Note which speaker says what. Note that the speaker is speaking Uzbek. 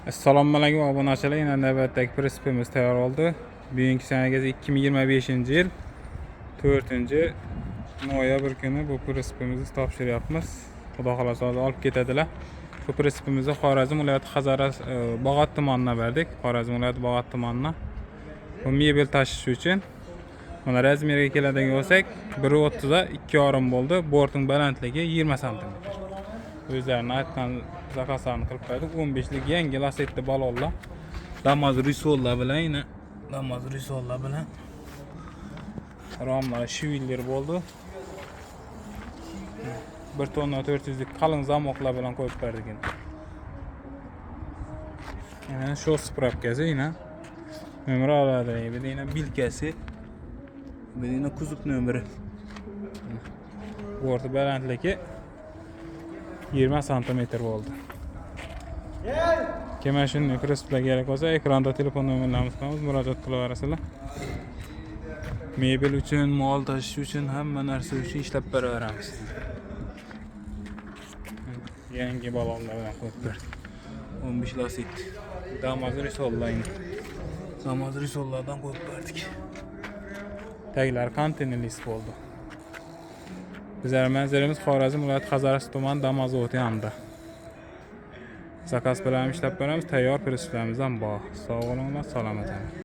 Speaker 1: Assalomu alaykum obunachilar. Yana navbatdagi prinsipimiz tayyor oldi. Bugungi sanagacha 2025-yil 4-noyabr kuni bu prinsipimizni topshiryapmiz. Xudo xolasa olib ketadilar. Bu prinsipimizni Xorazm viloyati Hazaras Bog'ot tumaniga berdik. Xorazm viloyati Bog'ot tumanina. Bu mebel tashish uchun mana razmeriga keladigan bo'lsak, 1.30 ga 2.5 bo'ldi. Bortning balandligi 20 sm. O'zlarini aytgan zakazlarni qilib qo'ydik. 15 lik yangi lasetli balonlar. Damas risollar bilan, Damas risollar bilan romlar shiviller bo'ldi. 1 tonna 400 lik qalin zamoqlar bilan qo'yib berdik. Yana shu spravkasi, yana nomerlari, yana bilkasi, yana kuzov nomeri. O'rta balandligi 20 sm bo'ldi. Kim shunday prinsiplar kerak bo'lsa, ekranda telefon nomerlarimiz bor, murojaat qilaverasizlar. Mebel uchun, mol tashish uchun, hamma narsa uchun ishlab beraveramiz. Yangi balonlar bilan qo'yib berdik. 15 laset. Damas risollardan qo'yib berdik. Taglar konteynerlis bo'ldi. Bizlar manzilimiz Xorazm viloyati Hazaras tuman Damazot yanida. Zakaz bilan ishlab beramiz. Tayyor prinsiplarimizdan bor. Sog' bo'linglar, salomat bo'ling.